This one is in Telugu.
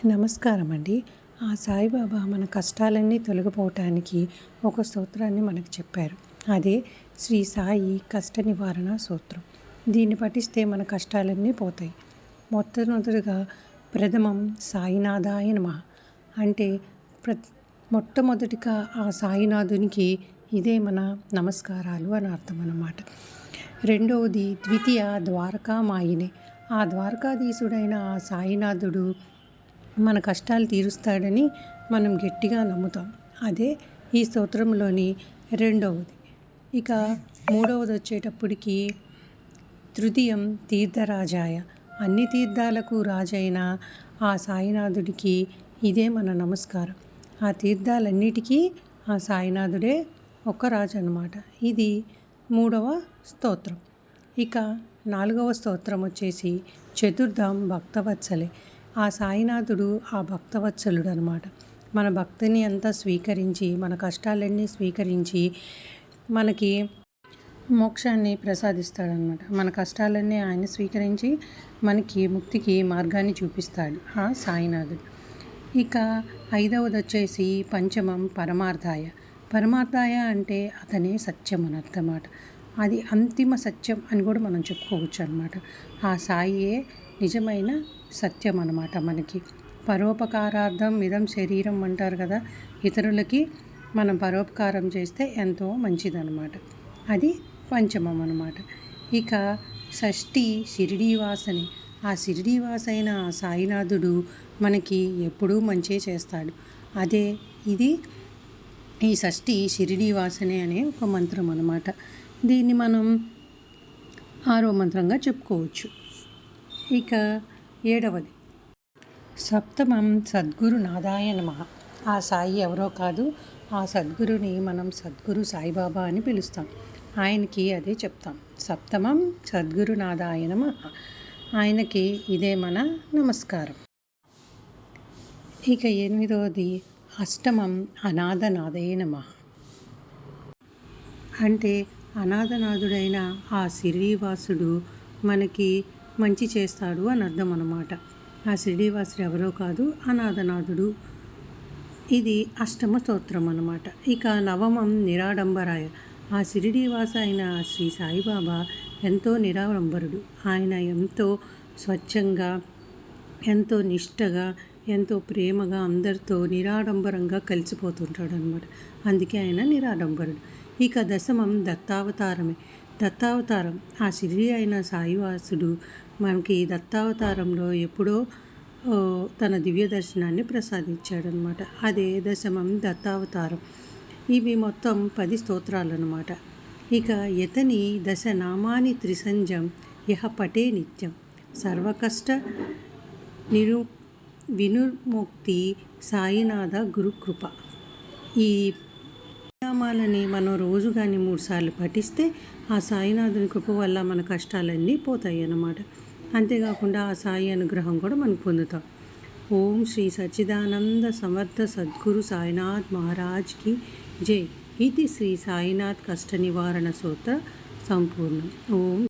నమస్కారం అండి. ఆ సాయిబాబా మన కష్టాలన్నీ తొలగిపోవటానికి ఒక స్తోత్రాన్ని మనకు చెప్పారు. అదే శ్రీ సాయి కష్ట నివారణ సూత్రం. దీన్ని పఠిస్తే మన కష్టాలన్నీ పోతాయి. మొట్టమొదటిగా ప్రథమం సాయినాథాయ నమః అంటే మొట్టమొదటిగా ఆ సాయినాథునికి ఇదే మన నమస్కారాలు అని అర్థం అన్నమాట. రెండవది ద్వితీయ ద్వారకామాయినే. ఆ ద్వారకాధీశుడైన ఆ సాయినాథుడు మన కష్టాలు తీరుస్తాడని మనం గట్టిగా నమ్ముతాం. అదే ఈ స్తోత్రంలోని రెండవది. ఇక మూడవది వచ్చేటప్పటికి తృతీయం తీర్థరాజాయ. అన్ని తీర్థాలకు రాజైన ఆ సాయినాథుడికి ఇదే మన నమస్కారం. ఆ తీర్థాలన్నిటికీ ఆ సాయినాథుడే ఒక రాజు అన్నమాట. ఇది మూడవ స్తోత్రం. ఇక నాలుగవ స్తోత్రం వచ్చేసి చతుర్థం భక్తవత్సలే. ఆ సాయినాథుడు ఆ భక్తవత్సలుడు అనమాట. మన భక్తిని అంతా స్వీకరించి, మన కష్టాలన్నీ స్వీకరించి మనకి మోక్షాన్ని ప్రసాదిస్తాడనమాట. మన కష్టాలన్నీ ఆయన స్వీకరించి మనకి ముక్తికి మార్గాన్ని చూపిస్తాడు ఆ సాయినాథుడు. ఇక ఐదవది వచ్చేసి పంచమం పరమార్థాయ. పరమార్థాయ అంటే అతనే సత్యం అని అర్థమాట. అది అంతిమ సత్యం అని కూడా మనం చెప్పుకోవచ్చు అనమాట. ఆ సాయియే నిజమైన సత్యం అన్నమాట. మనకి పరోపకారార్థం ఇదం శరీరం అంటారు కదా, ఇతరులకి మనం పరోపకారం చేస్తే ఎంతో మంచిదన్నమాట. అది పంచమం అన్నమాట. ఇక షష్ఠి షిరిడీవాసని. ఆ షిరిడీవాసైన ఆ సాయినాథుడు మనకి ఎప్పుడూ మంచే చేస్తాడు. అదే ఇది ఈ షష్ఠి షిరిడీవాసనే అనే ఒక మంత్రం అన్నమాట. దీన్ని మనం 6వ మంత్రంగా చెప్పుకోవచ్చు. ఇక ఏడవది సప్తమం సద్గురునాథాయ నమః. ఆ సాయి ఎవరో కాదు, ఆ సద్గురుని మనం సద్గురు సాయిబాబా అని పిలుస్తాం. ఆయనకి అదే చెప్తాం, సప్తమం సద్గురునాథాయ నమః. ఆయనకి ఇదే మన నమస్కారం. ఇక ఎనిమిదవది అష్టమం అనాథనాథాయ నమః. అంటే అనాథనాథుడైన ఆ శిరిడీవాసుడు మనకి మంచి చేస్తాడు అని అర్థం అన్నమాట. ఆ శిరిడీవాసుడు ఎవరో కాదు, అనాథనాథుడు. ఇది అష్టమ స్తోత్రం అన్నమాట. ఇక నవమం నిరాడంబరాయ. ఆ షిరిడీవాస అయిన శ్రీ సాయిబాబా ఎంతో నిరాడంబరుడు. ఆయన ఎంతో స్వచ్ఛంగా, ఎంతో నిష్టగా, ఎంతో ప్రేమగా అందరితో నిరాడంబరంగా కలిసిపోతుంటాడు అనమాట. అందుకే ఆయన నిరాడంబరుడు. ఇక దశమం దత్తావతారమే. దత్తావతారం. ఆ షిరిడి అయిన సాయివాసుడు మనకి దత్తావతారంలో ఎప్పుడో తన దివ్య దర్శనాన్ని ప్రసాదించాడనమాట. అదే దశమం దత్తావతారం. ఇవి మొత్తం 10 స్తోత్రాలు అన్నమాట. ఇక యతని దశ నామాని త్రిసంజం ఇహ పటే నిత్యం సర్వకష్ట వినుముక్తి సాయినాథ గురుకృప. ఈ నామాలని మనం రోజు కానీ 3 సార్లు పఠిస్తే ఆ సాయినాథుని కృప వల్ల మన కష్టాలన్నీ పోతాయి అన్నమాట. అంతేకాకుండా ఆ సాయి అనుగ్రహం కూడా మనం పొందుతాం. ఓం శ్రీ సచ్చిదానంద సమర్థ సద్గురు సాయినాథ్ మహారాజ్కి జై. ఇది శ్రీ సాయినాథ్ కష్ట నివారణ సూత్ర సంపూర్ణం. ఓం